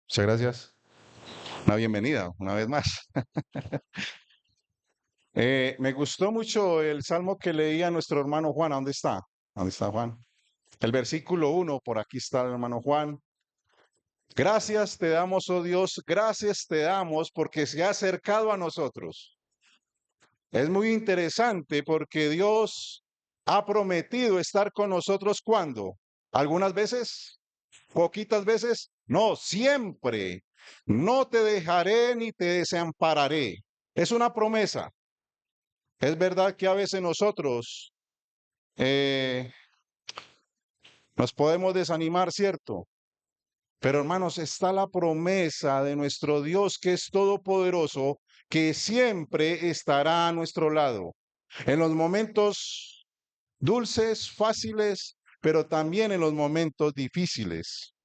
Muchas gracias. Una bienvenida, una vez más. Me gustó mucho el salmo que leía nuestro hermano Juan. ¿Dónde está? ¿Dónde está Juan? El versículo 1, por aquí está el hermano Juan. Gracias te damos, oh Dios, gracias te damos porque se ha acercado a nosotros. Es muy interesante porque Dios ha prometido estar con nosotros cuando, algunas veces, poquitas veces, no, siempre. No te dejaré ni te desampararé. Es una promesa. Es verdad que a veces nosotros eh, nos podemos desanimar, ¿cierto? Pero hermanos, está la promesa de nuestro Dios que es todopoderoso, que siempre estará a nuestro lado. En los momentos dulces, fáciles, pero también en los momentos difíciles.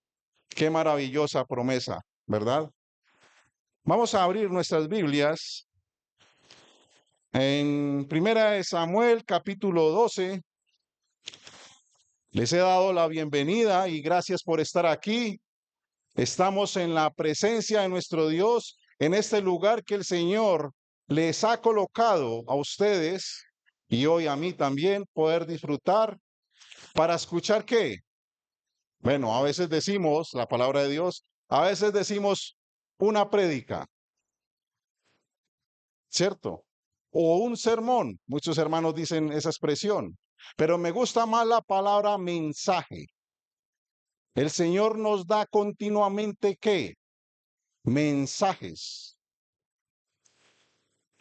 Qué maravillosa promesa, ¿verdad? Vamos a abrir nuestras Biblias en Primera de Samuel, capítulo 12. Les he dado la bienvenida y gracias por estar aquí. Estamos en la presencia de nuestro Dios, en este lugar que el Señor les ha colocado a ustedes y hoy a mí también poder disfrutar para escuchar qué. Bueno, a veces decimos la palabra de Dios, a veces decimos una prédica, ¿cierto? O un sermón. Muchos hermanos dicen esa expresión, pero me gusta más la palabra mensaje. El Señor nos da continuamente ¿qué? Mensajes.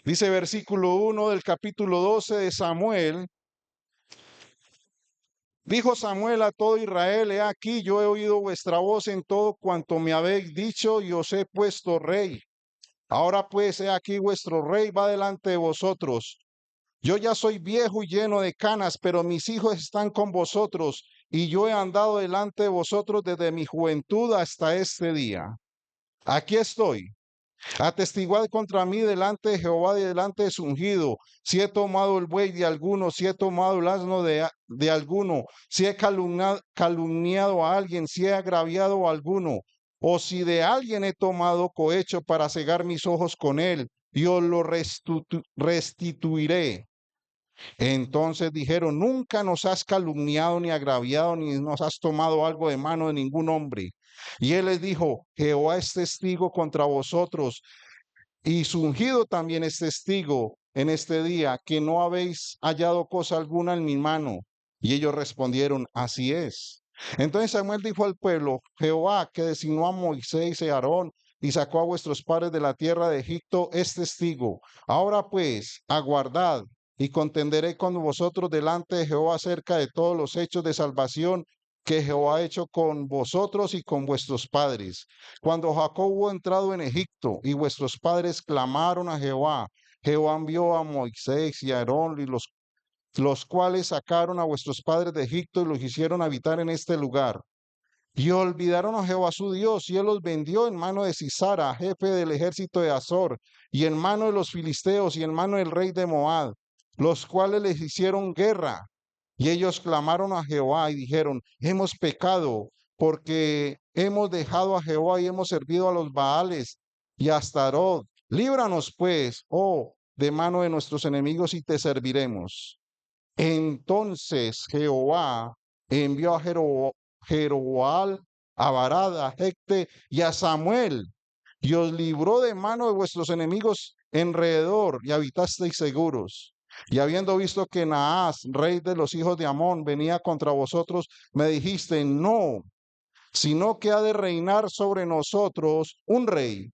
Dice versículo 1 del capítulo 12 de Samuel. Dijo Samuel a todo Israel, he aquí yo he oído vuestra voz en todo cuanto me habéis dicho y os he puesto rey. Ahora pues he aquí vuestro rey va delante de vosotros. Yo ya soy viejo y lleno de canas, pero mis hijos están con vosotros y yo he andado delante de vosotros desde mi juventud hasta este día. Aquí estoy. Atestiguad contra mí delante de Jehová y delante de su ungido, si he tomado el buey de alguno, si he tomado el asno de alguno, si he calumniado a alguien, si he agraviado a alguno, o si de alguien he tomado cohecho para cegar mis ojos con él, yo lo restituiré. Entonces dijeron, nunca nos has calumniado ni agraviado, ni nos has tomado algo de mano de ningún hombre. Y él les dijo, Jehová es testigo contra vosotros y su ungido también es testigo en este día que no habéis hallado cosa alguna en mi mano. Y ellos respondieron, así es. Entonces Samuel dijo al pueblo, Jehová que designó a Moisés y a Aarón y sacó a vuestros padres de la tierra de Egipto, es testigo. Ahora pues, aguardad y contenderé con vosotros delante de Jehová acerca de todos los hechos de salvación que Jehová ha hecho con vosotros y con vuestros padres. Cuando Jacob hubo entrado en Egipto y vuestros padres clamaron a Jehová, Jehová envió a Moisés y a Aarón y los cuales sacaron a vuestros padres de Egipto y los hicieron habitar en este lugar. Y olvidaron a Jehová su Dios, y él los vendió en mano de Sisara, jefe del ejército de Azor, y en mano de los filisteos, y en mano del rey de Moab, los cuales les hicieron guerra. Y ellos clamaron a Jehová y dijeron, hemos pecado, porque hemos dejado a Jehová y hemos servido a los Baales y a Astarot. Líbranos pues, oh, de mano de nuestros enemigos y te serviremos. Entonces Jehová envió a Jeroboam, a Barad, a Jecte y a Samuel, y os libró de mano de vuestros enemigos enrededor, y habitasteis seguros. Y habiendo visto que Naas, rey de los hijos de Amón, venía contra vosotros, me dijiste, no, sino que ha de reinar sobre nosotros un rey,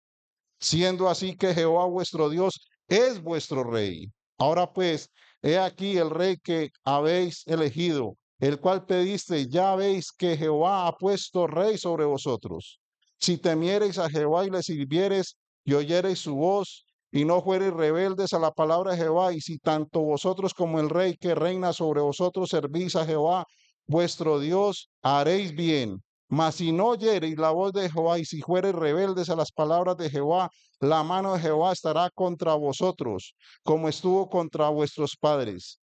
siendo así que Jehová vuestro Dios es vuestro rey. Ahora pues, he aquí el rey que habéis elegido, el cual pediste, ya veis que Jehová ha puesto rey sobre vosotros. Si temiereis a Jehová y le sirviereis y oyereis su voz, y no fuereis rebeldes a la palabra de Jehová, y si tanto vosotros como el rey que reina sobre vosotros servís a Jehová, vuestro Dios, haréis bien. Mas si no oyereis la voz de Jehová y si fuereis rebeldes a las palabras de Jehová, la mano de Jehová estará contra vosotros, como estuvo contra vuestros padres.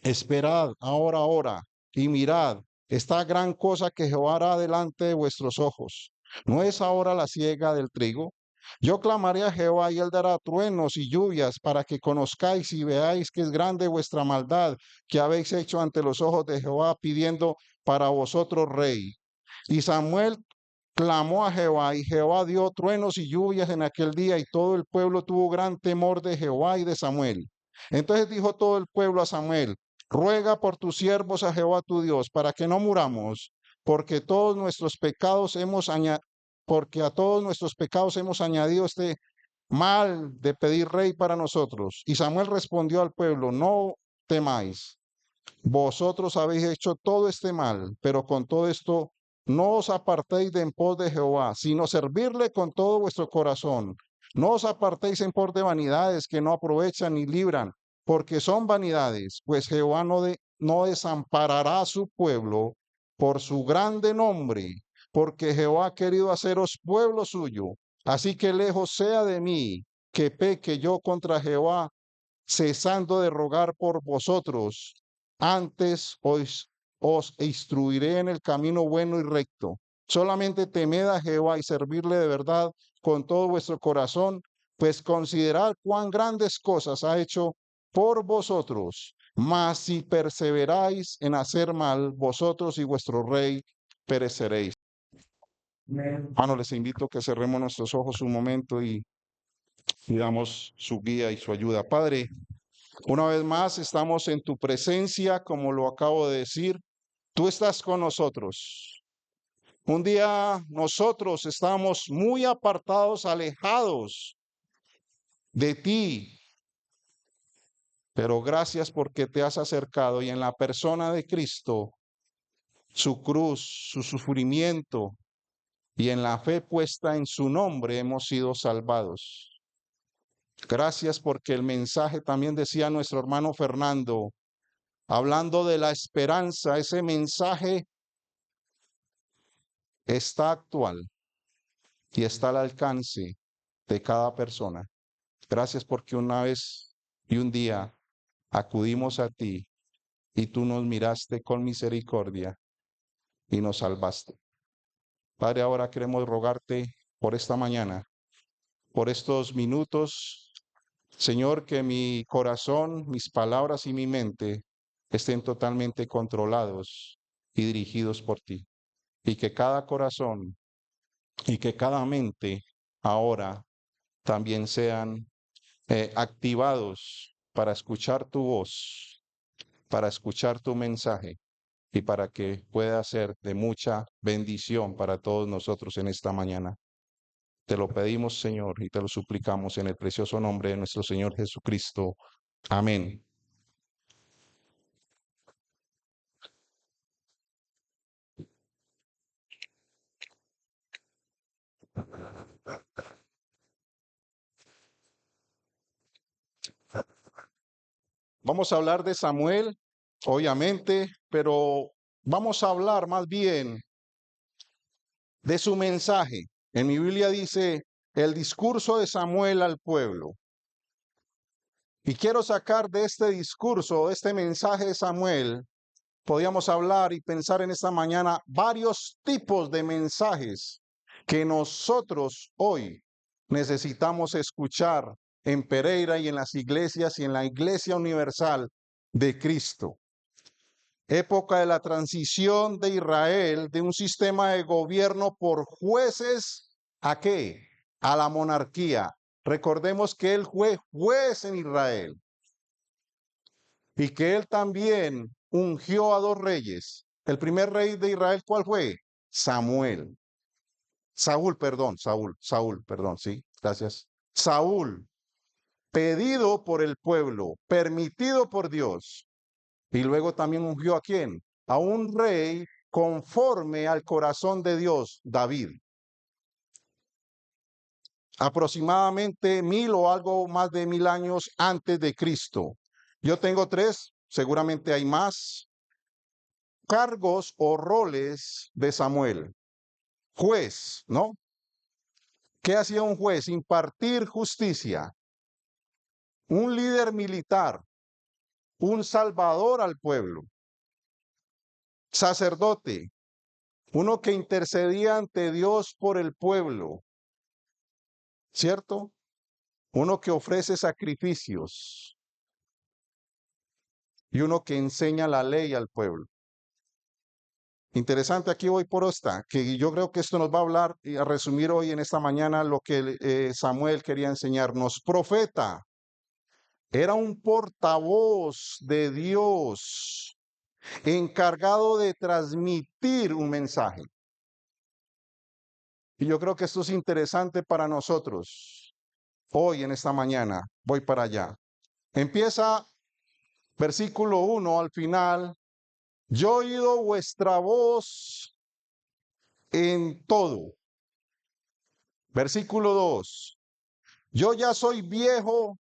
Esperad ahora, y mirad esta gran cosa que Jehová hará delante de vuestros ojos. ¿No es ahora la siega del trigo? Yo clamaré a Jehová y él dará truenos y lluvias para que conozcáis y veáis que es grande vuestra maldad que habéis hecho ante los ojos de Jehová pidiendo para vosotros rey. Y Samuel clamó a Jehová y Jehová dio truenos y lluvias en aquel día y todo el pueblo tuvo gran temor de Jehová y de Samuel. Entonces dijo todo el pueblo a Samuel, ruega por tus siervos a Jehová tu Dios para que no muramos, porque todos nuestros pecados hemos porque a todos nuestros pecados hemos añadido este mal de pedir rey para nosotros. Y Samuel respondió al pueblo, no temáis, vosotros habéis hecho todo este mal, pero con todo esto no os apartéis de en pos de Jehová, sino servirle con todo vuestro corazón. No os apartéis en pos de vanidades que no aprovechan ni libran, porque son vanidades, pues Jehová no desamparará a su pueblo por su grande nombre, porque Jehová ha querido haceros pueblo suyo. Así que lejos sea de mí que peque yo contra Jehová, cesando de rogar por vosotros. Antes os instruiré en el camino bueno y recto. Solamente temed a Jehová y servirle de verdad con todo vuestro corazón, pues considerad cuán grandes cosas ha hecho por vosotros. Mas si perseveráis en hacer mal, vosotros y vuestro rey pereceréis. Hermano, les invito a que cerremos nuestros ojos un momento y pidamos su guía y su ayuda. Padre, una vez más estamos en tu presencia, como lo acabo de decir. Tú estás con nosotros. Un día nosotros estamos muy apartados, alejados de ti, pero gracias porque te has acercado y en la persona de Cristo, su cruz, su sufrimiento y en la fe puesta en su nombre hemos sido salvados. Gracias porque el mensaje también decía nuestro hermano Fernando, hablando de la esperanza, ese mensaje está actual y está al alcance de cada persona. Gracias porque una vez y un día acudimos a ti y tú nos miraste con misericordia y nos salvaste. Padre, ahora queremos rogarte por esta mañana, por estos minutos, Señor, que mi corazón, mis palabras y mi mente estén totalmente controlados y dirigidos por ti. Y que cada corazón y que cada mente ahora también sean activados para escuchar tu voz, para escuchar tu mensaje y para que pueda ser de mucha bendición para todos nosotros en esta mañana. Te lo pedimos, Señor, y te lo suplicamos en el precioso nombre de nuestro Señor Jesucristo. Amén. Vamos a hablar de Samuel, obviamente, pero vamos a hablar más bien de su mensaje. En mi Biblia dice el discurso de Samuel al pueblo. Y quiero sacar de este discurso, de este mensaje de Samuel, podíamos hablar y pensar en esta mañana varios tipos de mensajes que nosotros hoy necesitamos escuchar en Pereira y en las iglesias y en la Iglesia Universal de Cristo. Época de la transición de Israel de un sistema de gobierno por jueces ¿a qué? A la monarquía. Recordemos que él fue juez en Israel y que él también ungió a dos reyes. El primer rey de Israel, ¿cuál fue? Samuel. Saúl, perdón, sí, gracias. Saúl, pedido por el pueblo, permitido por Dios. Y luego también ungió ¿a quién? A un rey conforme al corazón de Dios, David. Aproximadamente 1000 o algo más de 1000 años antes de Cristo. Yo tengo tres, seguramente hay más, cargos o roles de Samuel. Juez, ¿no? ¿Qué hacía un juez? Impartir justicia. Un líder militar, un salvador al pueblo. Sacerdote, uno que intercedía ante Dios por el pueblo, ¿cierto? Uno que ofrece sacrificios y uno que enseña la ley al pueblo. Interesante, aquí voy por esta, que yo creo que esto nos va a hablar y a resumir hoy en esta mañana lo que Samuel quería enseñarnos. Profeta, era un portavoz de Dios, encargado de transmitir un mensaje. Y yo creo que esto es interesante para nosotros. Hoy en esta mañana, voy para allá. Empieza versículo 1 al final. Yo he oído vuestra voz en todo. Versículo 2. Yo ya soy viejo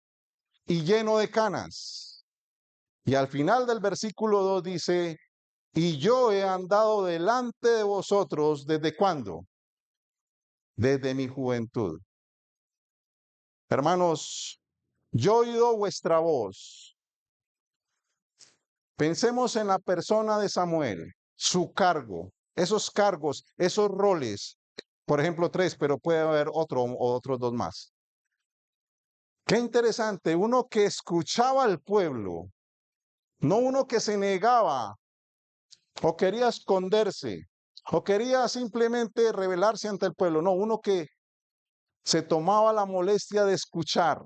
y lleno de canas. Y al final del versículo 2 dice, y yo he andado delante de vosotros ¿desde cuándo? Desde mi juventud. Hermanos, yo he oído vuestra voz. Pensemos en la persona de Samuel, su cargo, esos cargos, esos roles. Por ejemplo, 3, pero puede haber otro o otros 2 más. Qué interesante, uno que escuchaba al pueblo, no uno que se negaba o quería esconderse o quería simplemente rebelarse ante el pueblo, no, uno que se tomaba la molestia de escuchar,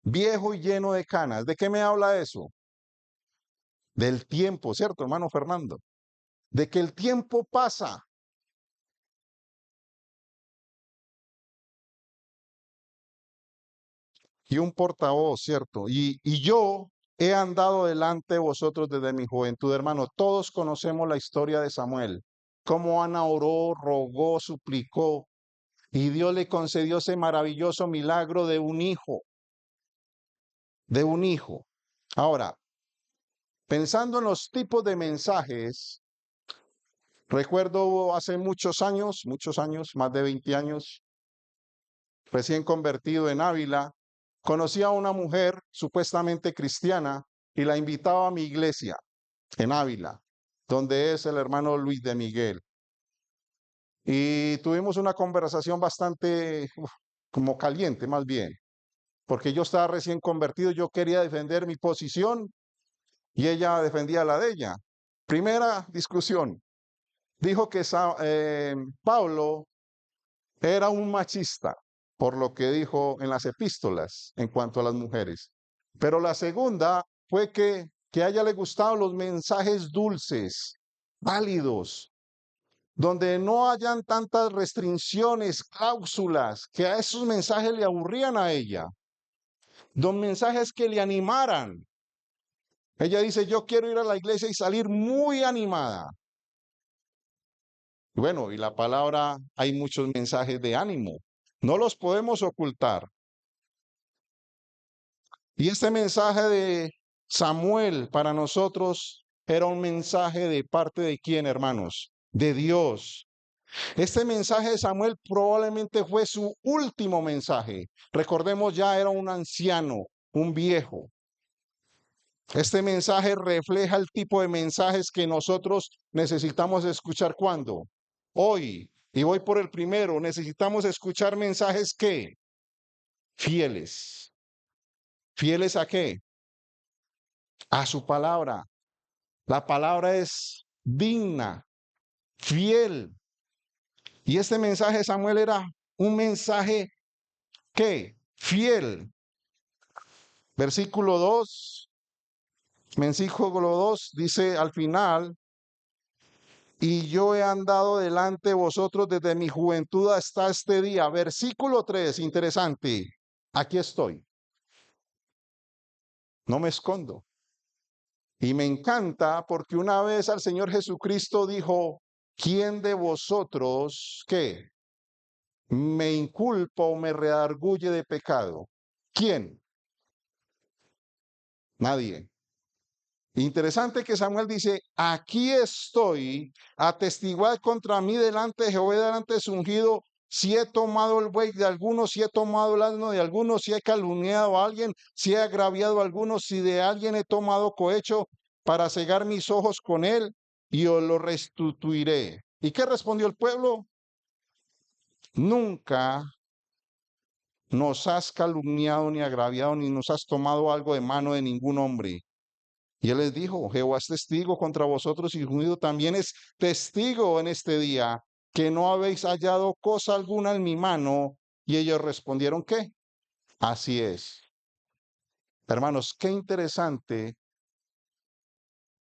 viejo y lleno de canas. ¿De qué me habla eso? Del tiempo, ¿cierto, hermano Fernando? De que el tiempo pasa. Y un portavoz, ¿cierto? Y yo he andado delante de vosotros desde mi juventud, hermano. Todos conocemos la historia de Samuel, cómo Ana oró, rogó, suplicó, y Dios le concedió ese maravilloso milagro de un hijo, de un hijo. Ahora, pensando en los tipos de mensajes, recuerdo hace muchos años, más de 20 años, recién convertido en Ávila, conocí a una mujer supuestamente cristiana y la invitaba a mi iglesia en Ávila, donde es el hermano Luis de Miguel. Y tuvimos una conversación bastante como caliente, más bien, porque yo estaba recién convertido, yo quería defender mi posición y ella defendía la de ella. Primera discusión, dijo que Pablo era un machista, por lo que dijo en las epístolas en cuanto a las mujeres. Pero la segunda fue que a ella le gustaban los mensajes dulces, válidos, donde no hayan tantas restricciones, cláusulas, que a esos mensajes le aburrían a ella. Dos mensajes que le animaran. Ella dice, yo quiero ir a la iglesia y salir muy animada. Bueno, y la palabra, hay muchos mensajes de ánimo. No los podemos ocultar. Y este mensaje de Samuel para nosotros era un mensaje de parte de quién, hermanos, de Dios. Este mensaje de Samuel probablemente fue su último mensaje. Recordemos, ya era un anciano, un viejo. Este mensaje refleja el tipo de mensajes que nosotros necesitamos escuchar cuando. Hoy, y voy por el primero, necesitamos escuchar mensajes que fieles. ¿Fieles a qué? A su palabra. La palabra es digna, fiel. Y este mensaje de Samuel era un mensaje que fiel. Versículo 2 dice al final, y yo he andado delante de vosotros desde mi juventud hasta este día. Versículo 3, interesante. Aquí estoy. No me escondo. Y me encanta porque una vez al Señor Jesucristo dijo, ¿quién de vosotros qué? ¿Me inculpa o me redarguye de pecado? ¿Quién? Nadie. Interesante que Samuel dice, aquí estoy, atestiguad contra mí delante de Jehová, delante de su ungido, si he tomado el buey de algunos, si he tomado el asno de algunos, si he calumniado a alguien, si he agraviado a algunos, si de alguien he tomado cohecho, para cegar mis ojos con él y os lo restituiré. ¿Y qué respondió el pueblo? Nunca nos has calumniado ni agraviado, ni nos has tomado algo de mano de ningún hombre. Y él les dijo, Jehová es testigo contra vosotros y unido también es testigo en este día, que no habéis hallado cosa alguna en mi mano. Y ellos respondieron, ¿qué? Así es. Hermanos, qué interesante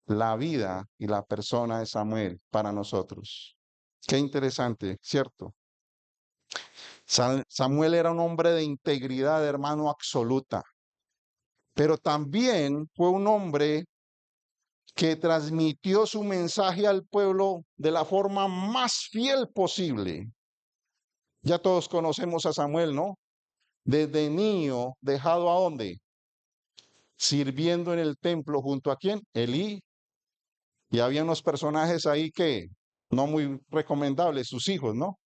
la vida y la persona de Samuel para nosotros. Qué interesante, ¿cierto? Samuel era un hombre de integridad, hermano, absoluta, pero también fue un hombre que transmitió su mensaje al pueblo de la forma más fiel posible. Ya todos conocemos a Samuel, ¿no? Desde niño, dejado a dónde? Sirviendo en el templo junto a quién? Elí. Y había unos personajes ahí que no muy recomendables, sus hijos, ¿no?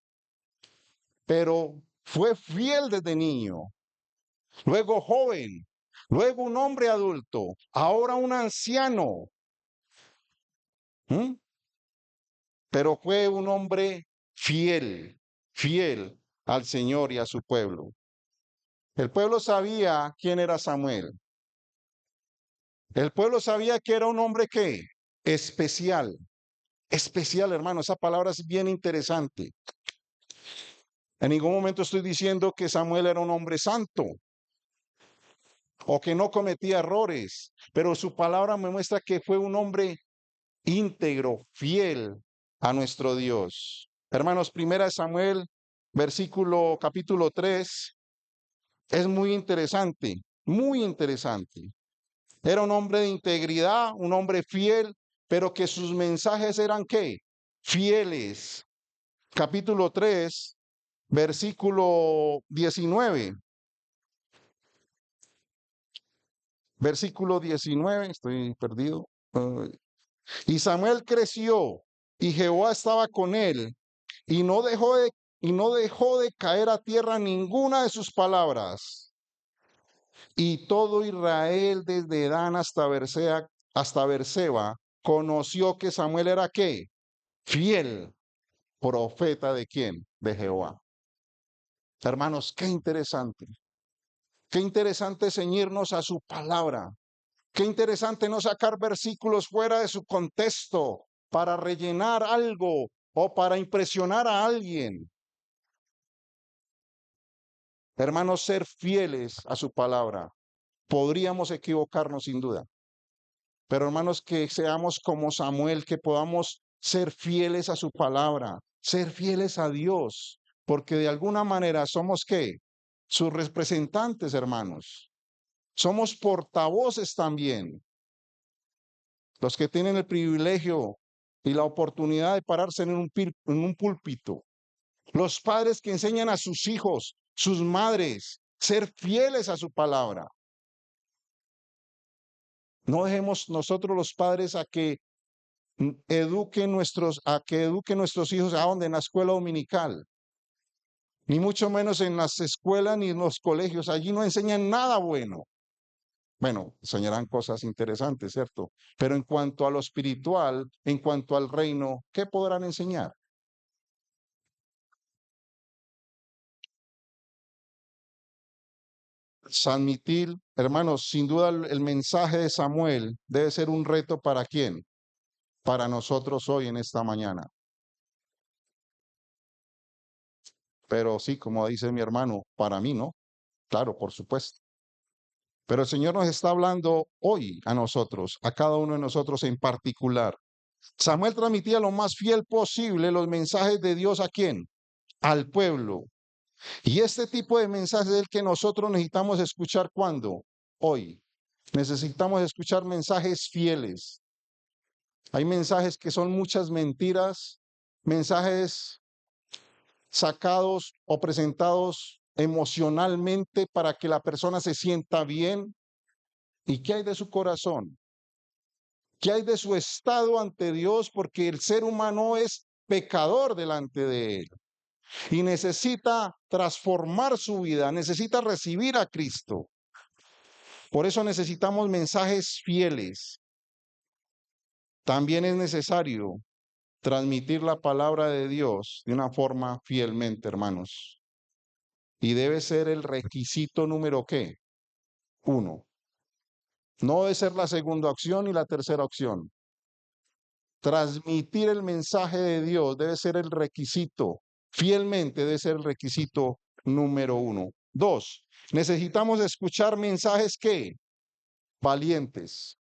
Pero fue fiel desde niño, luego joven, luego un hombre adulto, ahora un anciano. ¿Mm? Pero fue un hombre fiel, fiel al Señor y a su pueblo. El pueblo sabía quién era Samuel. El pueblo sabía que era un hombre que especial, especial, hermano. Esa palabra es bien interesante. En ningún momento estoy diciendo que Samuel era un hombre santo o que no cometía errores, pero su palabra me muestra que fue un hombre íntegro, fiel a nuestro Dios. Hermanos, primera de Samuel, capítulo 3, es muy interesante, muy interesante. Era un hombre de integridad, un hombre fiel, pero que sus mensajes eran ¿qué? Fieles. Capítulo 3, versículo 19. Versículo 19, estoy perdido. Y Samuel creció y Jehová estaba con él y no dejó de caer a tierra ninguna de sus palabras. Y todo Israel desde Dan hasta Berseba conoció que Samuel era ¿qué? Fiel profeta de quién? De Jehová. Hermanos, qué interesante. Qué interesante ceñirnos a su palabra. Qué interesante no sacar versículos fuera de su contexto para rellenar algo o para impresionar a alguien. Hermanos, ser fieles a su palabra. Podríamos equivocarnos sin duda, pero hermanos, que seamos como Samuel, que podamos ser fieles a su palabra, ser fieles a Dios, porque de alguna manera somos ¿qué? Sus representantes, hermanos. Somos portavoces también, los que tienen el privilegio y la oportunidad de pararse en un púlpito. Los padres que enseñan a sus hijos, sus madres, ser fieles a su palabra. No dejemos nosotros los padres a que eduquen nuestros hijos a donde en la escuela dominical, ni mucho menos en las escuelas ni en los colegios. Allí no enseñan nada bueno. Bueno, enseñarán cosas interesantes, ¿cierto? Pero en cuanto a lo espiritual, en cuanto al reino, ¿qué podrán enseñar? San Mitil, hermanos, sin duda el mensaje de Samuel debe ser un reto para quién, para nosotros hoy en esta mañana. Pero sí, como dice mi hermano, para mí no, claro, por supuesto. Pero el Señor nos está hablando hoy a nosotros, a cada uno de nosotros en particular. Samuel transmitía lo más fiel posible los mensajes de Dios a quién, al pueblo. Y este tipo de mensaje es el que nosotros necesitamos escuchar cuando, hoy. Necesitamos escuchar mensajes fieles. Hay mensajes que son muchas mentiras, mensajes sacados o presentados emocionalmente para que la persona se sienta bien. ¿Y qué hay de su corazón? ¿Qué hay de su estado ante Dios? Porque el ser humano es pecador delante de él y necesita transformar su vida, necesita recibir a Cristo. Por eso necesitamos mensajes fieles. también es necesario transmitir la palabra de Dios de una forma fielmente, hermanos. Y debe ser el requisito número ¿qué? 1. No debe ser la segunda opción y la tercera opción. Transmitir el mensaje de Dios debe ser el requisito, fielmente debe ser el requisito número 1. 2. Necesitamos escuchar mensajes ¿qué? Valientes.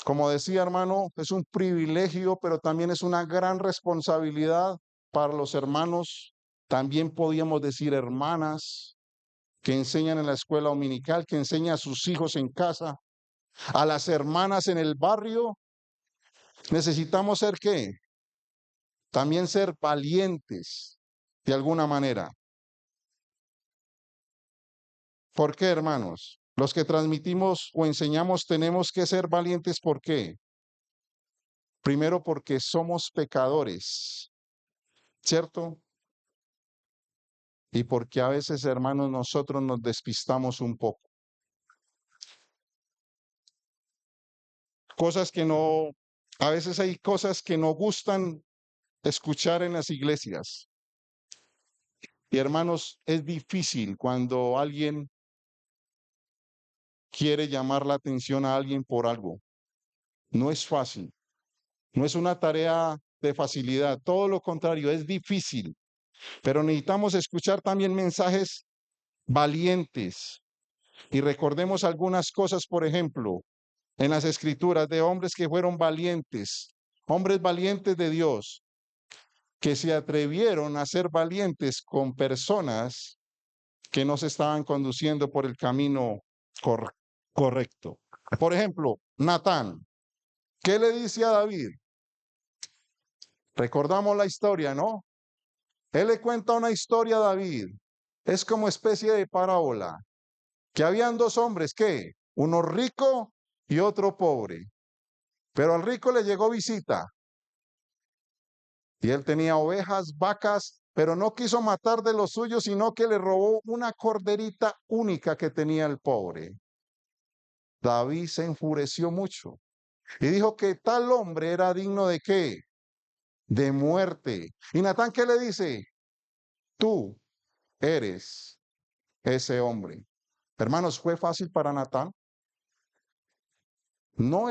Como decía, hermano, es un privilegio, pero también es una gran responsabilidad para los hermanos. También podíamos decir hermanas que enseñan en la escuela dominical, que enseñan a sus hijos en casa, a las hermanas en el barrio. Necesitamos ser ¿qué? También ser valientes de alguna manera. ¿Por qué, hermanos? Los que transmitimos o enseñamos tenemos que ser valientes. ¿Por qué? Primero porque somos pecadores, ¿cierto? Y porque a veces, hermanos, nosotros nos despistamos un poco. Cosas que no, a veces hay cosas que no gustan escuchar en las iglesias. Y hermanos, es difícil cuando alguien quiere llamar la atención a alguien por algo. No es fácil, no es una tarea de facilidad, todo lo contrario, es difícil. Pero necesitamos escuchar también mensajes valientes. Y recordemos algunas cosas, por ejemplo, en las escrituras de hombres que fueron valientes, hombres valientes de Dios, que se atrevieron a ser valientes con personas que no se estaban conduciendo por el camino correcto. Por ejemplo, Natán, ¿qué le dice a David? Recordamos la historia, ¿no? Él le cuenta una historia a David. Es como especie de parábola, que habían dos hombres, ¿qué? Uno rico y otro pobre. Pero al rico le llegó visita y él tenía ovejas, vacas, pero no quiso matar de los suyos, sino que le robó una corderita única que tenía el pobre. David se enfureció mucho y dijo que tal hombre era digno de ¿qué? De muerte. Y Natán, ¿qué le dice? Tú eres ese hombre. Hermanos, ¿fue fácil para Natán? No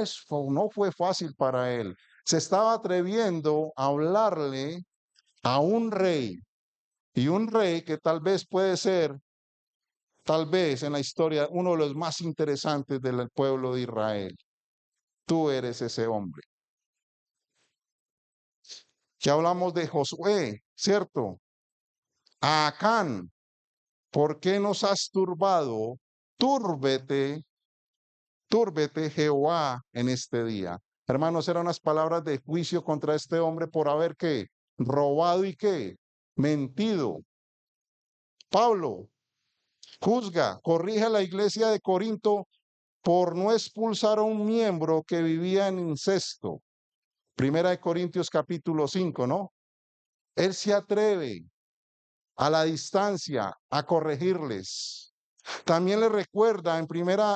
fue fácil para él. Se estaba atreviendo a hablarle a un rey, y un rey que tal vez puede ser, tal vez en la historia, uno de los más interesantes del pueblo de Israel. Tú eres ese hombre. Ya hablamos de Josué, ¿cierto? A Acán, ¿por qué nos has turbado? Túrbete, túrbete Jehová en este día. Hermanos, eran unas palabras de juicio contra este hombre por haber ¿qué? Robado y qué? Mentido. Pablo juzga, corrige a la iglesia de Corinto por no expulsar a un miembro que vivía en incesto. Primera de Corintios capítulo 5, ¿no? Él se atreve a la distancia a corregirles. También le recuerda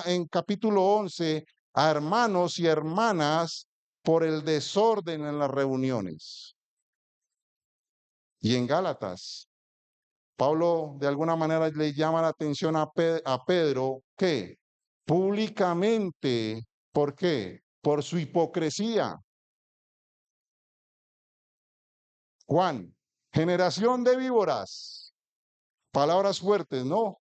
en capítulo 11 a hermanos y hermanas por el desorden en las reuniones. Y en Gálatas, Pablo de alguna manera le llama la atención a Pedro que públicamente, ¿por qué? Por su hipocresía. Juan, generación de víboras, palabras fuertes, ¿no?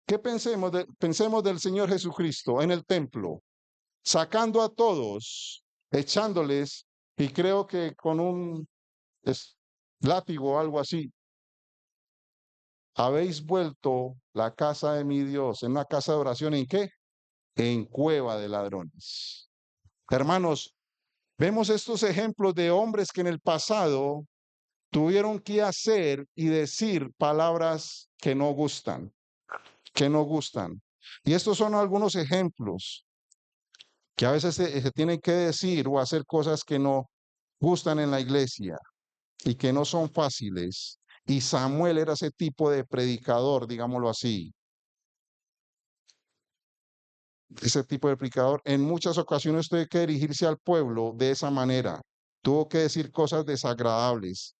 ¿Qué pensemos del Señor Jesucristo en el templo, sacando a todos, echándoles, y creo que con un látigo o algo así? Habéis vuelto la casa de mi Dios en una casa de oración, ¿en qué? En cueva de ladrones. Hermanos, vemos estos ejemplos de hombres que en el pasado tuvieron que hacer y decir palabras que no gustan, que no gustan. Y estos son algunos ejemplos que a veces se tienen que decir o hacer cosas que no gustan en la iglesia y que no son fáciles. Y Samuel era ese tipo de predicador, digámoslo así. ese tipo de predicador, en muchas ocasiones tuvo que dirigirse al pueblo de esa manera. Tuvo que decir cosas desagradables.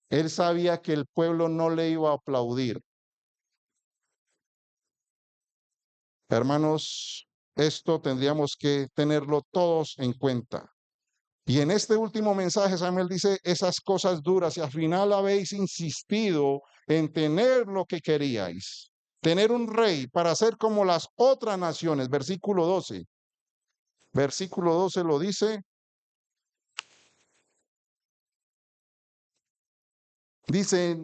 Él sabía que el pueblo no le iba a aplaudir. Hermanos, esto tendríamos que tenerlo todos en cuenta. Y en este último mensaje, Samuel dice esas cosas duras y al final habéis insistido en tener lo que queríais, tener un rey para ser como las otras naciones. Versículo 12. Versículo 12 lo dice. Dice,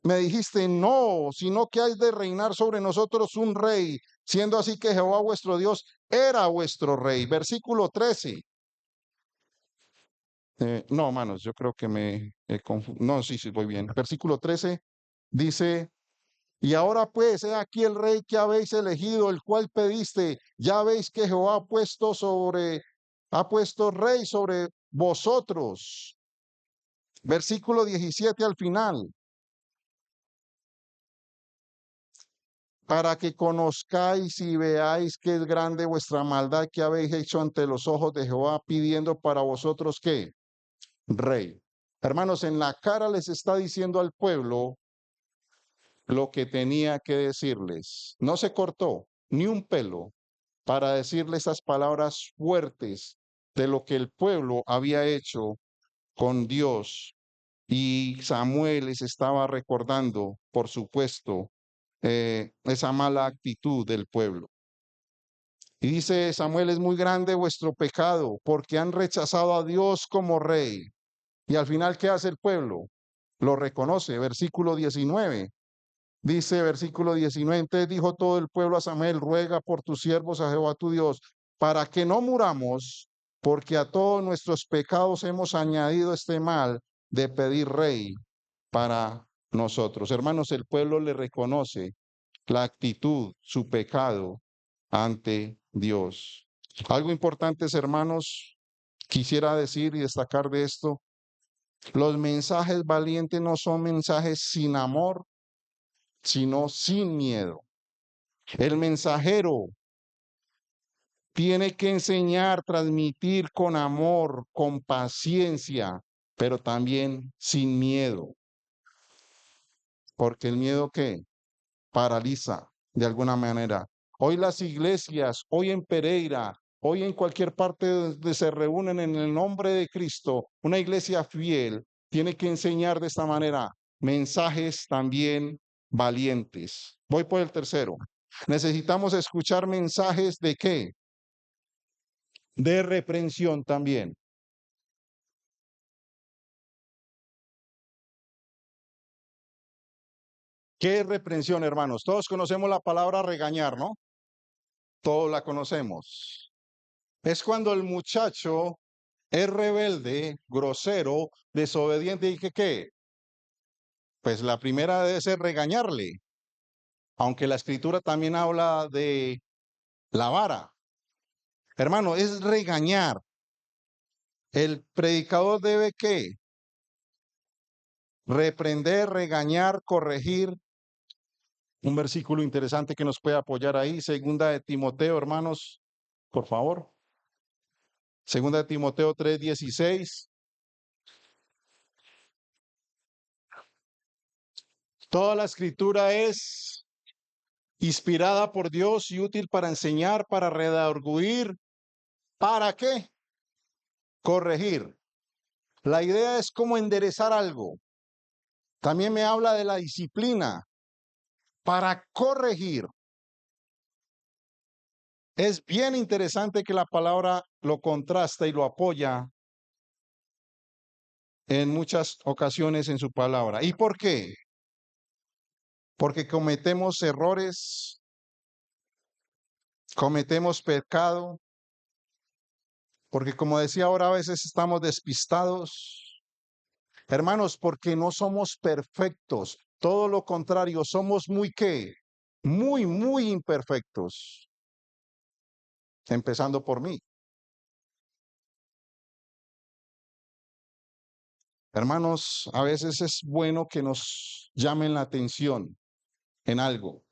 me dijiste, no, sino que hay de reinar sobre nosotros un rey, siendo así que Jehová vuestro Dios era vuestro rey. Versículo 13. No, manos, yo creo que me no, sí, sí, voy bien. Versículo 13 dice, y ahora pues, he aquí el rey que habéis elegido, el cual pediste, ya veis que Jehová ha puesto rey sobre vosotros. Versículo 17 al final. Para que conozcáis y veáis que es grande vuestra maldad que habéis hecho ante los ojos de Jehová, pidiendo para vosotros ¿qué? Rey. Hermanos, en la cara les está diciendo al pueblo lo que tenía que decirles. No se cortó ni un pelo para decirle esas palabras fuertes de lo que el pueblo había hecho con Dios. Y Samuel les estaba recordando, por supuesto, esa mala actitud del pueblo. Y dice Samuel, es muy grande vuestro pecado porque han rechazado a Dios como rey. Y al final, ¿qué hace el pueblo? Lo reconoce, versículo 19. Dice versículo 19, entonces dijo todo el pueblo a Samuel, ruega por tus siervos a Jehová tu Dios, para que no muramos, porque a todos nuestros pecados hemos añadido este mal de pedir rey para nosotros. Hermanos, el pueblo le reconoce la actitud, su pecado ante Dios. Algo importante, hermanos, quisiera decir y destacar de esto, los mensajes valientes no son mensajes sin amor, sino sin miedo. El mensajero tiene que enseñar, transmitir con amor, con paciencia, pero también sin miedo, porque el miedo ¿qué? Paraliza de alguna manera. Hoy las iglesias, hoy en Pereira, hoy en cualquier parte donde se reúnen en el nombre de Cristo, una iglesia fiel tiene que enseñar de esta manera mensajes también valientes. Voy por el tercero. Necesitamos escuchar mensajes de qué? De reprensión también. ¿Qué es reprensión, hermanos? Todos conocemos la palabra regañar, ¿no? Todos la conocemos. Es cuando el muchacho es rebelde, grosero, desobediente y que qué. Pues la primera debe ser regañarle, aunque la escritura también habla de la vara. Hermano, es regañar. El predicador debe qué? Reprender, regañar, corregir. Un versículo interesante que nos puede apoyar ahí, segunda de Timoteo, hermanos, por favor. Segunda de Timoteo 3:16. Toda la escritura es inspirada por Dios y útil para enseñar, para redarguir. ¿Para qué? Corregir. La idea es como enderezar algo. También me habla de la disciplina para corregir. Es bien interesante que la palabra lo contrasta y lo apoya en muchas ocasiones en su palabra. ¿Y por qué? Porque cometemos errores, cometemos pecado, porque como decía ahora, a veces estamos despistados. Hermanos, porque no somos perfectos, todo lo contrario, somos muy qué, muy, muy imperfectos, empezando por mí. Hermanos, a veces es bueno que nos llamen la atención en algo.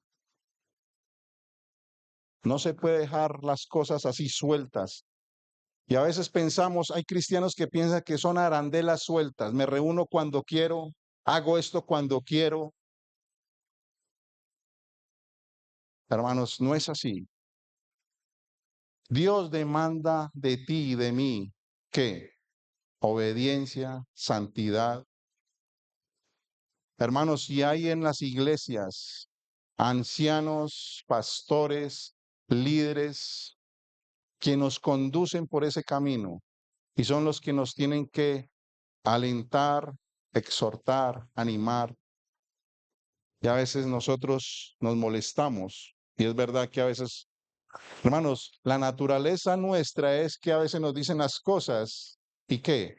No se puede dejar las cosas así sueltas. Y a veces pensamos, hay cristianos que piensan que son arandelas sueltas. Me reúno cuando quiero, hago esto cuando quiero. Hermanos, no es así. Dios demanda de ti y de mí, ¿qué? Obediencia, santidad. Hermanos, si hay en las iglesias ancianos, pastores, líderes que nos conducen por ese camino y son los que nos tienen que alentar, exhortar, animar. Y a veces nosotros nos molestamos. Y es verdad que a veces, hermanos, la naturaleza nuestra es que a veces nos dicen las cosas y qué,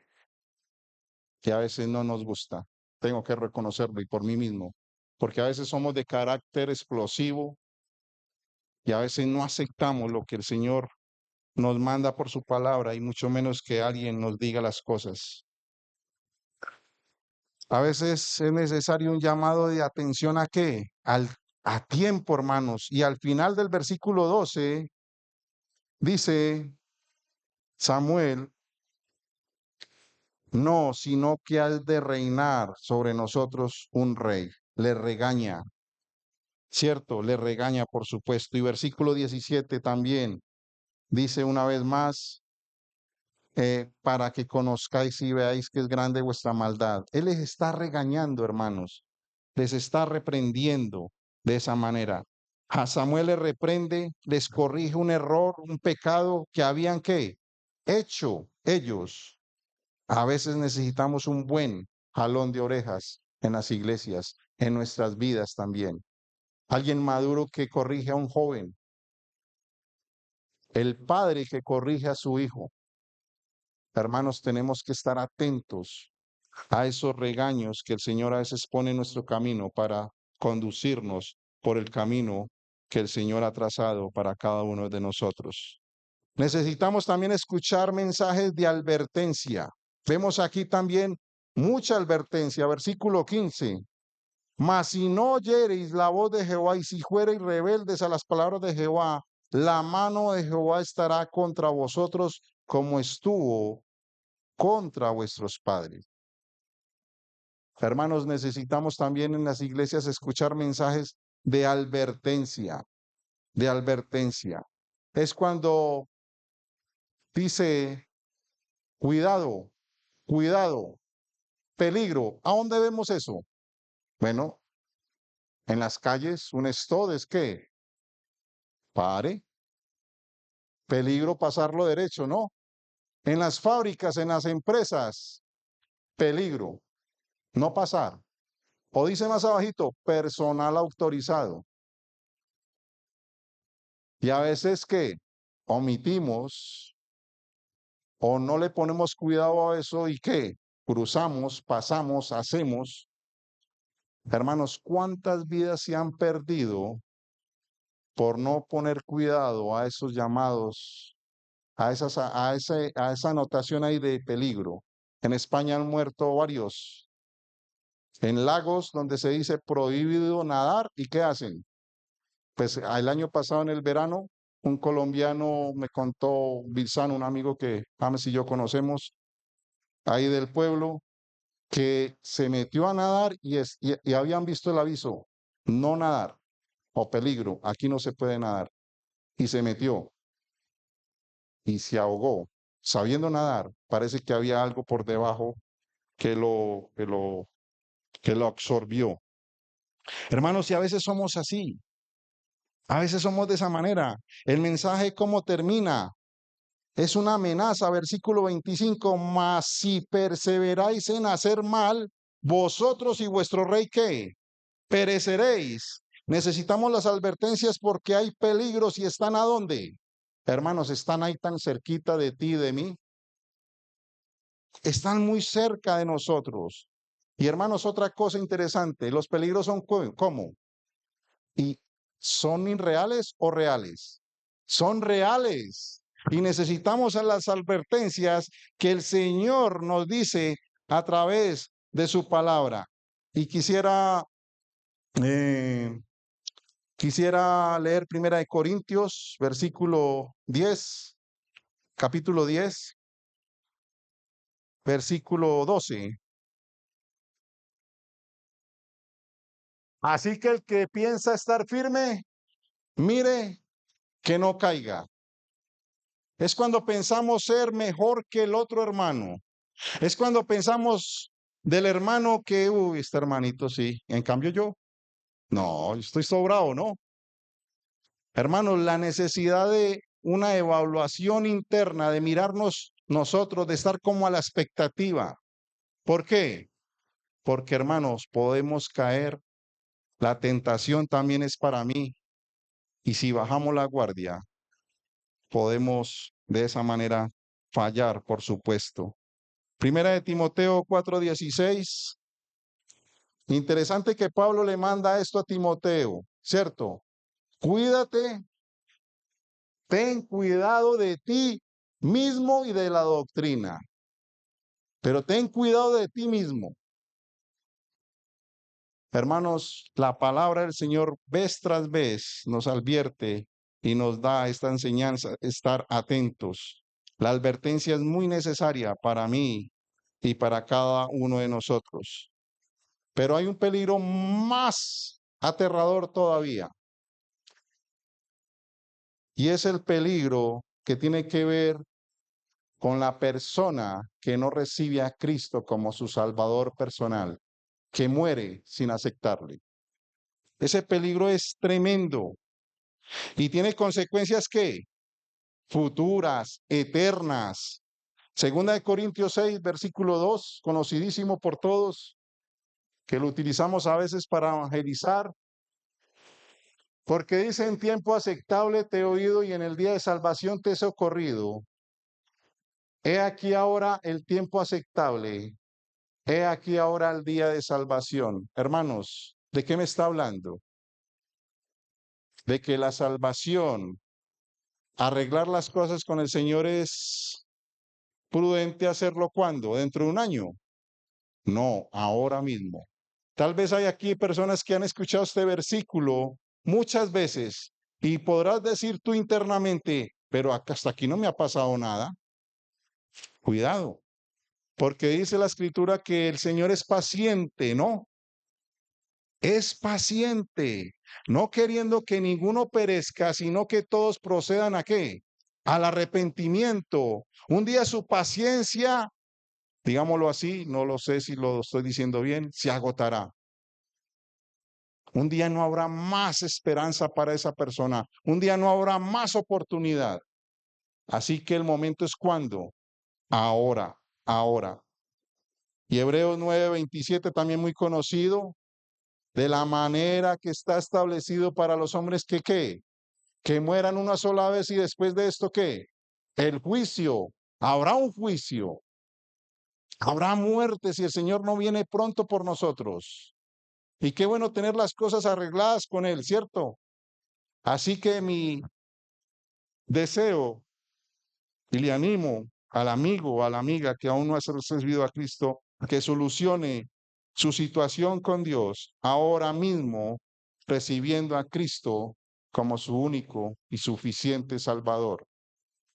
que a veces no nos gusta. Tengo que reconocerlo y por mí mismo. Porque a veces somos de carácter explosivo y a veces no aceptamos lo que el Señor nos manda por su palabra y mucho menos que alguien nos diga las cosas. A veces es necesario un llamado de atención a qué? A tiempo, hermanos. Y al final del versículo 12 dice Samuel, no, sino que has de reinar sobre nosotros un rey. Le regaña, ¿cierto? Le regaña, por supuesto. Y versículo 17 también dice una vez más, para que conozcáis y veáis que es grande vuestra maldad. Él les está regañando, hermanos, les está reprendiendo de esa manera. A Samuel les reprende, les corrige un error, un pecado que habían ¿qué? Hecho ellos. A veces necesitamos un buen jalón de orejas en las iglesias, en nuestras vidas también. Alguien maduro que corrige a un joven, el padre que corrige a su hijo. Hermanos, tenemos que estar atentos a esos regaños que el Señor a veces pone en nuestro camino para conducirnos por el camino que el Señor ha trazado para cada uno de nosotros. Necesitamos también escuchar mensajes de advertencia. Vemos aquí también mucha advertencia. Versículo 15. Mas si no oyereis la voz de Jehová y si fuereis rebeldes a las palabras de Jehová, la mano de Jehová estará contra vosotros como estuvo contra vuestros padres. Hermanos, necesitamos también en las iglesias escuchar mensajes de advertencia, de advertencia. Es cuando dice, cuidado, cuidado, peligro. ¿A dónde vemos eso? Bueno, en las calles, un stop es que pare, peligro pasarlo derecho, ¿no? En las fábricas, en las empresas, peligro, no pasar. O dice más abajito, personal autorizado. Y a veces que omitimos o no le ponemos cuidado a eso y que cruzamos, pasamos, hacemos. Hermanos, ¿cuántas vidas se han perdido por no poner cuidado a esos llamados, a esa anotación ahí de peligro? En España han muerto varios en lagos donde se dice prohibido nadar y ¿qué hacen? Pues el año pasado en el verano, un colombiano me contó, Vilsano, un amigo que James y yo conocemos, ahí del pueblo, que se metió a nadar y habían visto el aviso, no nadar o peligro, aquí no se puede nadar. Y se metió y se ahogó. Sabiendo nadar, parece que había algo por debajo que lo absorbió. Hermanos, y a veces somos así, a veces somos de esa manera. El mensaje, ¿cómo termina? Es una amenaza, versículo 25, mas si perseveráis en hacer mal, vosotros y vuestro rey, ¿qué? Pereceréis. Necesitamos las advertencias porque hay peligros y están ¿a dónde? Hermanos, están ahí tan cerquita de ti y de mí. Están muy cerca de nosotros. Y hermanos, otra cosa interesante, los peligros son ¿cómo? ¿Y son irreales o reales? Son reales. Y necesitamos a las advertencias que el Señor nos dice a través de su palabra. Y quisiera Quisiera leer Primera de Corintios, versículo 10, capítulo 10, versículo 12. Así que el que piensa estar firme, mire que no caiga. Es cuando pensamos ser mejor que el otro hermano. Es cuando pensamos del hermano que, uy, este hermanito sí. En cambio yo, no, estoy sobrado, ¿no? Hermanos, la necesidad de una evaluación interna, de mirarnos nosotros, de estar como a la expectativa. ¿Por qué? Porque, hermanos, podemos caer. La tentación también es para mí. Y si bajamos la guardia, podemos de esa manera fallar, por supuesto. Primera de Timoteo 4:16. Interesante que Pablo le manda esto a Timoteo, ¿cierto? Cuídate, ten cuidado de ti mismo y de la doctrina, pero ten cuidado de ti mismo. Hermanos, la palabra del Señor vez tras vez nos advierte y nos da esta enseñanza, estar atentos. La advertencia es muy necesaria para mí y para cada uno de nosotros. Pero hay un peligro más aterrador todavía, y es el peligro que tiene que ver con la persona que no recibe a Cristo como su Salvador personal, que muere sin aceptarle. Ese peligro es tremendo y tiene consecuencias que futuras, eternas. Segunda de Corintios 6, versículo 2, conocidísimo por todos, que lo utilizamos a veces para evangelizar, porque dice: en tiempo aceptable te he oído y en el día de salvación te he socorrido. He aquí ahora el tiempo aceptable. He aquí ahora el día de salvación. Hermanos, ¿de qué me está hablando? De que la salvación, arreglar las cosas con el Señor, es prudente hacerlo ¿cuándo? ¿Dentro de un año? No, ahora mismo. Tal vez hay aquí personas que han escuchado este versículo muchas veces y podrás decir tú internamente, pero hasta aquí no me ha pasado nada. Cuidado, porque dice la escritura que el Señor es paciente, ¿no? Es paciente, no queriendo que ninguno perezca, sino que todos procedan ¿a qué? Al arrepentimiento. Un día su paciencia, digámoslo así, no lo sé si lo estoy diciendo bien, se agotará. Un día no habrá más esperanza para esa persona. Un día no habrá más oportunidad. Así que el momento es cuando. Ahora, ahora. Y Hebreos 9:27, también muy conocido, de la manera que está establecido para los hombres que ¿qué? Que mueran una sola vez y después de esto ¿qué? El juicio. Habrá un juicio. Habrá muerte si el Señor no viene pronto por nosotros. Y qué bueno tener las cosas arregladas con Él, ¿cierto? Así que mi deseo, y le animo al amigo o a la amiga que aún no ha recibido a Cristo, que solucione su situación con Dios ahora mismo, recibiendo a Cristo como su único y suficiente Salvador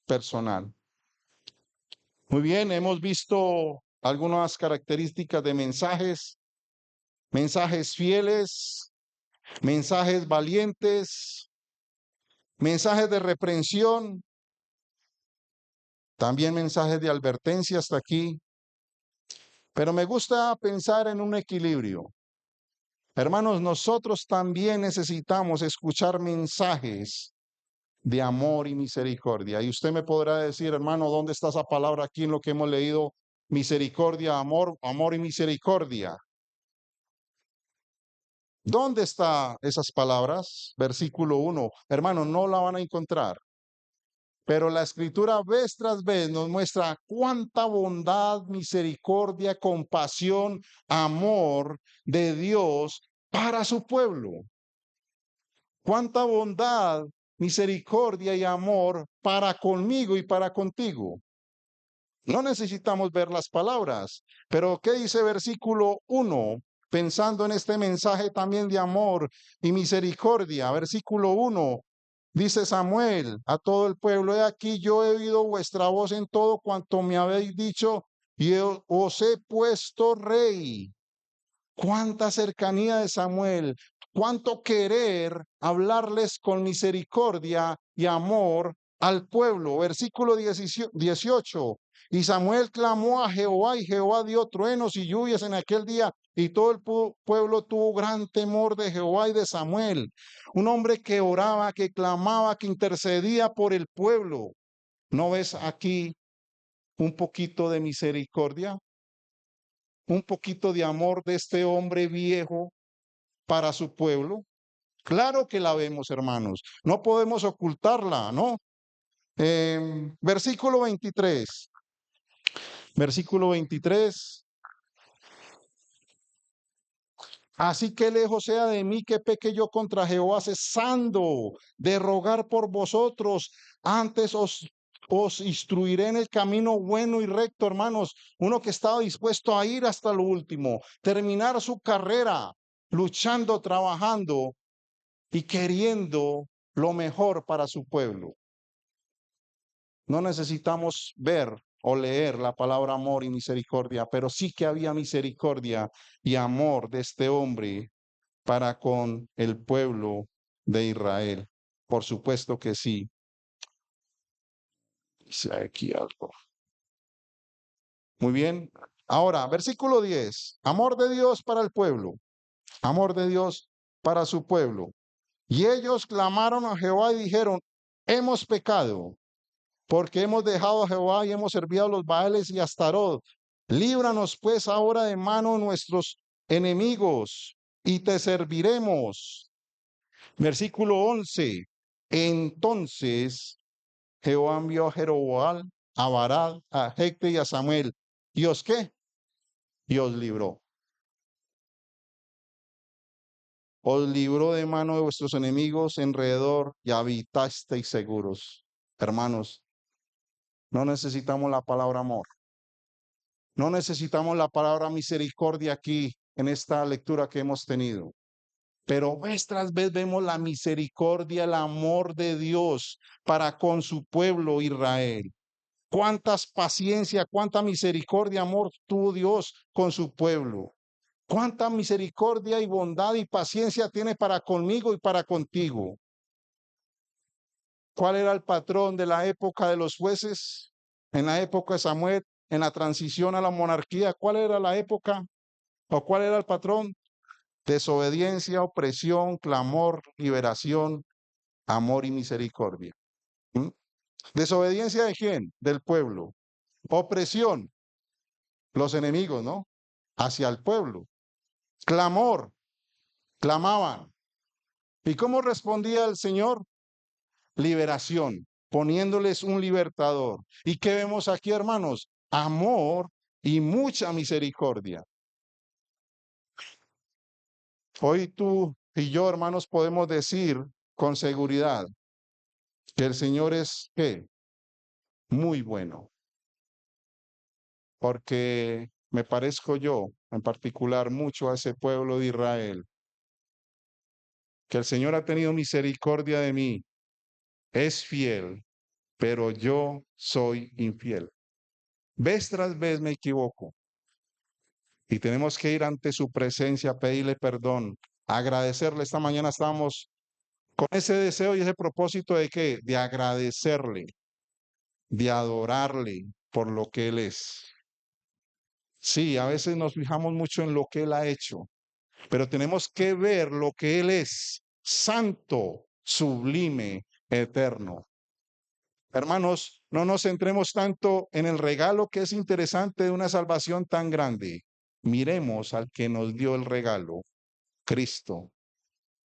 personal. Muy bien, hemos visto algunas características de mensajes, mensajes fieles, mensajes valientes, mensajes de reprensión, también mensajes de advertencia hasta aquí. Pero me gusta pensar en un equilibrio. Hermanos, nosotros también necesitamos escuchar mensajes de amor y misericordia. Y usted me podrá decir, hermano, ¿dónde está esa palabra aquí en lo que hemos leído? Misericordia, amor, amor y misericordia. ¿Dónde están esas palabras? Versículo 1. Hermano, no la van a encontrar. Pero la escritura vez tras vez nos muestra cuánta bondad, misericordia, compasión, amor de Dios para su pueblo. Cuánta bondad, misericordia y amor para conmigo y para contigo. No necesitamos ver las palabras, pero ¿qué dice versículo 1? pensando en este mensaje también de amor y misericordia. Versículo 1. Dice Samuel a todo el pueblo: he aquí, yo he oído vuestra voz en todo cuanto me habéis dicho, y os he puesto rey. Cuánta cercanía de Samuel, cuánto querer hablarles con misericordia y amor al pueblo. Versículo 18. Y Samuel clamó a Jehová, y Jehová dio truenos y lluvias en aquel día, y todo el pueblo tuvo gran temor de Jehová y de Samuel. Un hombre que oraba, que clamaba, que intercedía por el pueblo. ¿No ves aquí un poquito de misericordia? Un poquito de amor de este hombre viejo para su pueblo. Claro que la vemos, hermanos. No podemos ocultarla, ¿no? Versículo 23. Versículo 23. Así que lejos sea de mí que peque yo contra Jehová, cesando de rogar por vosotros. Antes os instruiré en el camino bueno y recto, hermanos. Uno que estaba dispuesto a ir hasta lo último, terminar su carrera, luchando, trabajando y queriendo lo mejor para su pueblo. No necesitamos ver o leer la palabra amor y misericordia, pero sí que había misericordia y amor de este hombre para con el pueblo de Israel. Por supuesto que sí. Dice aquí algo. Muy bien. Ahora, versículo 10. Amor de Dios para el pueblo. Amor de Dios para su pueblo. Y ellos clamaron a Jehová y dijeron: hemos pecado, porque hemos dejado a Jehová y hemos servido a los Baales y a Astarot. Líbranos pues ahora de mano de nuestros enemigos y te serviremos. Versículo 11. Entonces Jehová envió a Jeroboam, a Barad, a Jecte y a Samuel. ¿Y os qué? Y os libró. Os libró de mano de vuestros enemigos alrededor y habitasteis seguros. Hermanos, no necesitamos la palabra amor. No necesitamos la palabra misericordia aquí en esta lectura que hemos tenido. Pero vez tras vez vemos la misericordia, el amor de Dios para con su pueblo Israel. Cuántas paciencia, cuánta misericordia, amor tuvo Dios con su pueblo. Cuánta misericordia y bondad y paciencia tiene para conmigo y para contigo. ¿Cuál era el patrón de la época de los jueces? En la época de Samuel, en la transición a la monarquía, ¿cuál era la época? ¿O cuál era el patrón? Desobediencia, opresión, clamor, liberación, amor y misericordia. ¿Mm? ¿Desobediencia de quién? Del pueblo. Opresión, los enemigos, ¿no? Hacia el pueblo. Clamor, clamaban. ¿Y cómo respondía el Señor? Liberación, poniéndoles un libertador. ¿Y qué vemos aquí, hermanos? Amor y mucha misericordia. Hoy tú y yo, hermanos, podemos decir con seguridad que el Señor es, ¿qué? Muy bueno, porque me parezco yo, en particular, mucho a ese pueblo de Israel, que el Señor ha tenido misericordia de mí, es fiel, pero yo soy infiel. Vez tras vez me equivoco y tenemos que ir ante su presencia, pedirle perdón, agradecerle. Esta mañana estamos con ese deseo y ese propósito de que, de agradecerle, de adorarle por lo que Él es. Sí, a veces nos fijamos mucho en lo que Él ha hecho, pero tenemos que ver lo que Él es: santo, sublime, eterno. Hermanos, no nos centremos tanto en el regalo que es interesante de una salvación tan grande. Miremos al que nos dio el regalo, Cristo,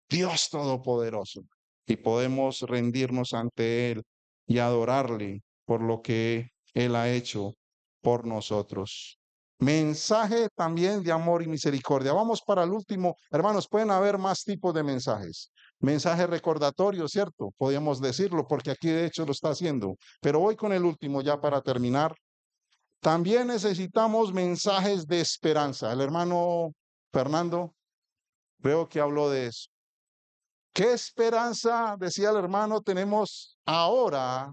Dios Todopoderoso, y podemos rendirnos ante Él y adorarle por lo que Él ha hecho por nosotros. Mensaje también de amor y misericordia. Vamos para el último. Hermanos, pueden haber más tipos de mensajes. Mensaje recordatorio, ¿cierto? Podríamos decirlo porque aquí de hecho lo está haciendo. Pero voy con el último ya para terminar. También necesitamos mensajes de esperanza. El hermano Fernando, creo que habló de eso. ¿Qué esperanza, decía el hermano, tenemos ahora?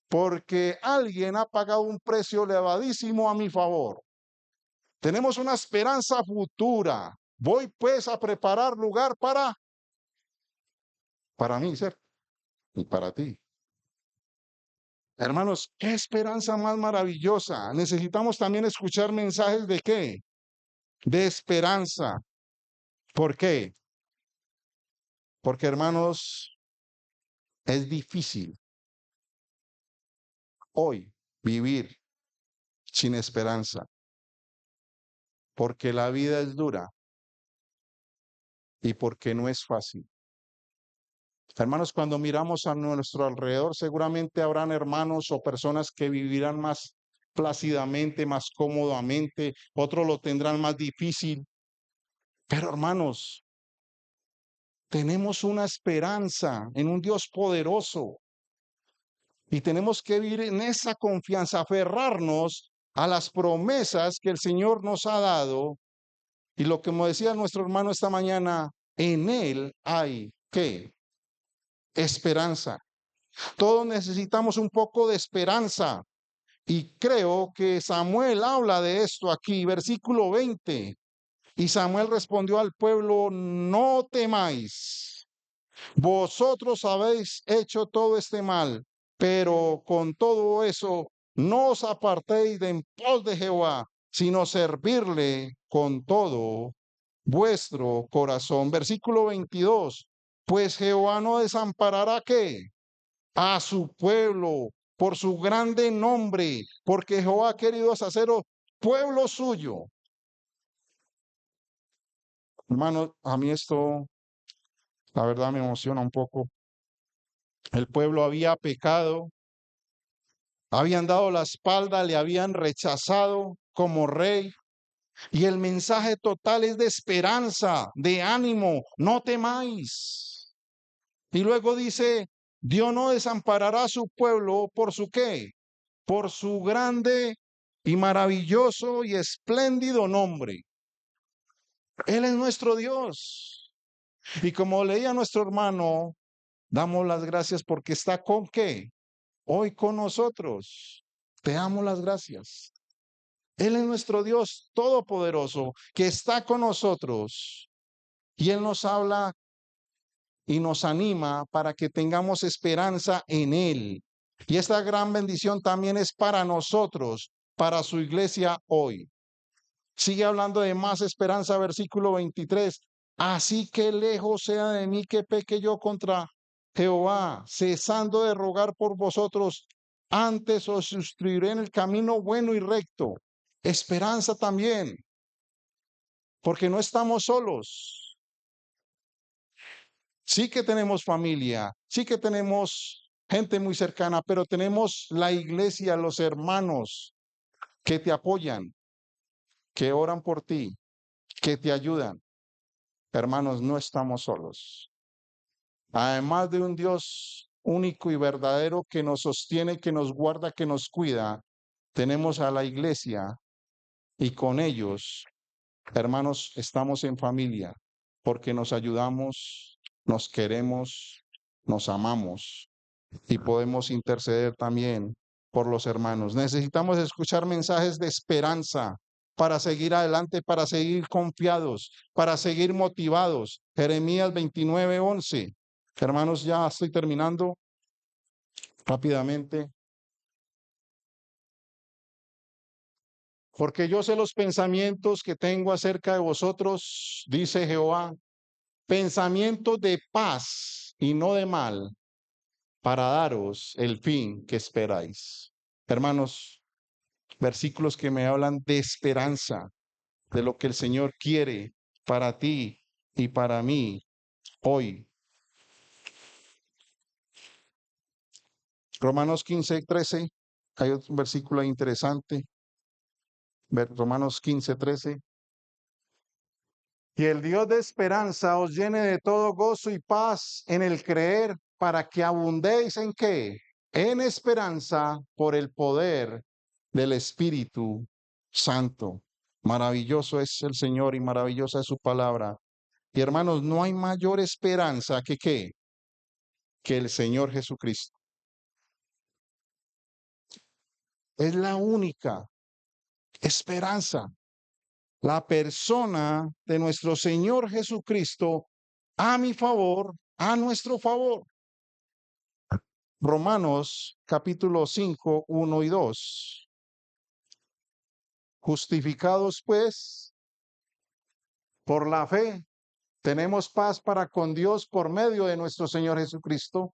Porque alguien ha pagado un precio elevadísimo a mi favor. Tenemos una esperanza futura. Voy pues a preparar lugar para mí, ¿cierto? Y para ti. Hermanos, qué esperanza más maravillosa. Necesitamos también escuchar mensajes de qué? De esperanza. ¿Por qué? Porque, hermanos, es difícil hoy vivir sin esperanza, porque la vida es dura y porque no es fácil. Hermanos, cuando miramos a nuestro alrededor, seguramente habrán hermanos o personas que vivirán más plácidamente, más cómodamente, otros lo tendrán más difícil. Pero hermanos, tenemos una esperanza en un Dios poderoso y tenemos que vivir en esa confianza, aferrarnos a las promesas que el Señor nos ha dado. Y lo que me decía nuestro hermano esta mañana, en Él hay, ¿qué? Esperanza. Todos necesitamos un poco de esperanza. Y creo que Samuel habla de esto aquí, versículo 20. Y Samuel respondió al pueblo, no temáis. Vosotros habéis hecho todo este mal, pero con todo eso no os apartéis de en pos de Jehová, sino servirle con todo vuestro corazón. Versículo 22. Pues Jehová no desamparará ¿qué? A su pueblo por su grande nombre, porque Jehová ha querido haceros pueblo suyo. Hermano, a mí esto, la verdad, me emociona un poco. El pueblo había pecado, habían dado la espalda, le habían rechazado como rey. Y el mensaje total es de esperanza, de ánimo, no temáis. Y luego dice, Dios no desamparará a su pueblo por su qué, por su grande y maravilloso y espléndido nombre. Él es nuestro Dios. Y como leía nuestro hermano, damos las gracias porque está con qué, hoy con nosotros. Te damos las gracias. Él es nuestro Dios todopoderoso que está con nosotros y Él nos habla y nos anima para que tengamos esperanza en Él. Y esta gran bendición también es para nosotros, para su iglesia hoy. Sigue hablando de más esperanza, versículo 23. Así que lejos sea de mí que peque yo contra Jehová, cesando de rogar por vosotros, antes os instruiré en el camino bueno y recto. Esperanza también, porque no estamos solos. Sí que tenemos familia, sí que tenemos gente muy cercana, pero tenemos la iglesia, los hermanos que te apoyan, que oran por ti, que te ayudan. Hermanos, no estamos solos. Además de un Dios único y verdadero que nos sostiene, que nos guarda, que nos cuida, tenemos a la iglesia y con ellos, hermanos, estamos en familia porque nos ayudamos, nos queremos, nos amamos y podemos interceder también por los hermanos. Necesitamos escuchar mensajes de esperanza para seguir adelante, para seguir confiados, para seguir motivados. Jeremías 29:11. Hermanos, ya estoy terminando rápidamente. Porque yo sé los pensamientos que tengo acerca de vosotros, dice Jehová, pensamientos de paz y no de mal, para daros el fin que esperáis. Hermanos, versículos que me hablan de esperanza, de lo que el Señor quiere para ti y para mí hoy. Romanos 15:13, hay otro versículo interesante. Romanos 15:13. Y el Dios de esperanza os llene de todo gozo y paz en el creer, para que abundéis en qué? En esperanza por el poder del Espíritu Santo. Maravilloso es el Señor y maravillosa es su palabra. Y hermanos, no hay mayor esperanza que ¿qué? Que el Señor Jesucristo. Es la única esperanza. La persona de nuestro Señor Jesucristo a mi favor, a nuestro favor. Romanos capítulo 5, 1 y 2. Justificados pues por la fe, tenemos paz para con Dios por medio de nuestro Señor Jesucristo,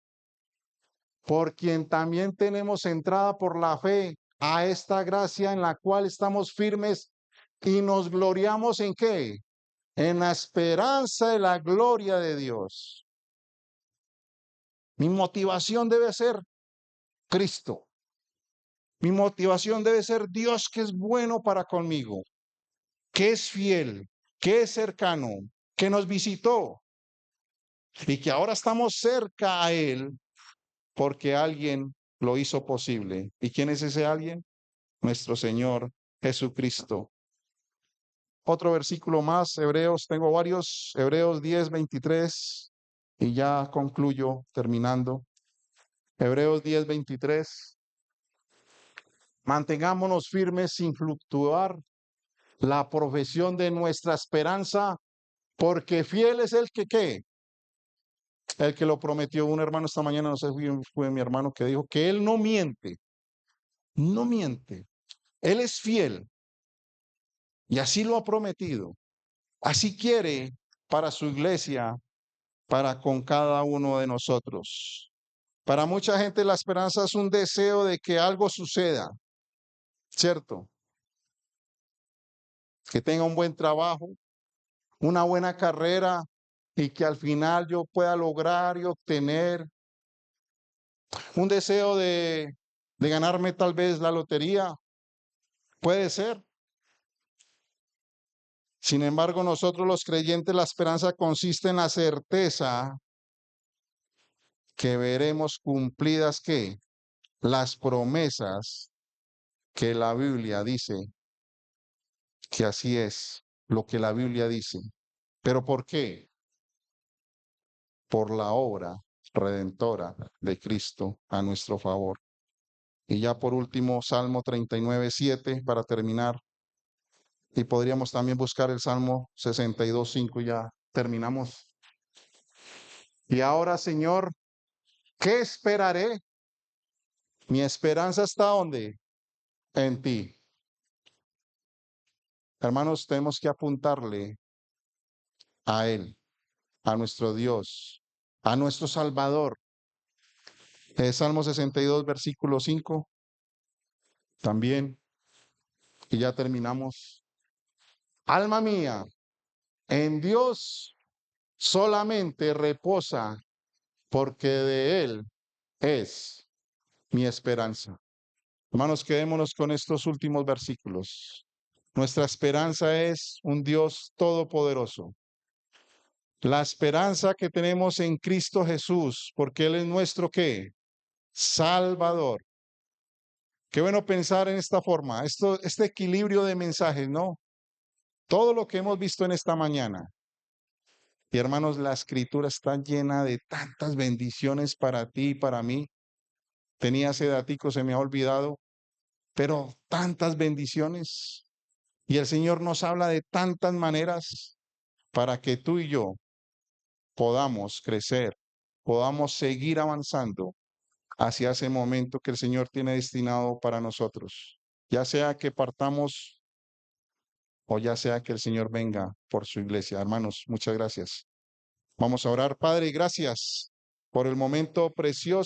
por quien también tenemos entrada por la fe a esta gracia en la cual estamos firmes y nos gloriamos en ¿qué? En la esperanza de la gloria de Dios. Mi motivación debe ser Cristo. Mi motivación debe ser Dios, que es bueno para conmigo, que es fiel, que es cercano, que nos visitó y que ahora estamos cerca a Él porque alguien lo hizo posible. ¿Y quién es ese alguien? Nuestro Señor Jesucristo. Otro versículo más, Hebreos, tengo varios, Hebreos 10, 23, y ya concluyo terminando. Hebreos 10, 23. Mantengámonos firmes sin fluctuar la profesión de nuestra esperanza, porque fiel es el que ¿qué? El que lo prometió. Un hermano esta mañana, no sé, fue mi hermano, que dijo que él no miente, no miente. Él es fiel y así lo ha prometido. Así quiere para su iglesia, para con cada uno de nosotros. Para mucha gente la esperanza es un deseo de que algo suceda, ¿cierto? Que tenga un buen trabajo, una buena carrera y que al final yo pueda lograr y obtener un deseo de ganarme tal vez la lotería. Puede ser. Sin embargo, nosotros los creyentes, la esperanza consiste en la certeza que veremos cumplidas ¿qué? Las promesas que la Biblia dice que así es, lo que la Biblia dice. ¿Pero por qué? Por la obra redentora de Cristo a nuestro favor. Y ya por último, Salmo 39, 7, para terminar. Y podríamos también buscar el Salmo 62, 5, y ya terminamos. Y ahora, Señor, ¿qué esperaré? Mi esperanza está ¿dónde? En ti. Hermanos, tenemos que apuntarle a Él, a nuestro Dios, a nuestro Salvador. Salmo 62, versículo 5, también, y ya terminamos. Alma mía, en Dios solamente reposa, porque de Él es mi esperanza. Hermanos, quedémonos con estos últimos versículos. Nuestra esperanza es un Dios todopoderoso. La esperanza que tenemos en Cristo Jesús, porque Él es nuestro ¿qué? Salvador. Qué bueno pensar en esta forma, este equilibrio de mensajes, ¿no? Todo lo que hemos visto en esta mañana. Y hermanos, la escritura está llena de tantas bendiciones para ti y para mí. Tenía ese datico, se me ha olvidado, pero tantas bendiciones. Y el Señor nos habla de tantas maneras para que tú y yo podamos crecer, podamos seguir avanzando hacia ese momento que el Señor tiene destinado para nosotros. Ya sea que partamos o ya sea que el Señor venga por su iglesia. Hermanos, muchas gracias. Vamos a orar. Padre, gracias por el momento precioso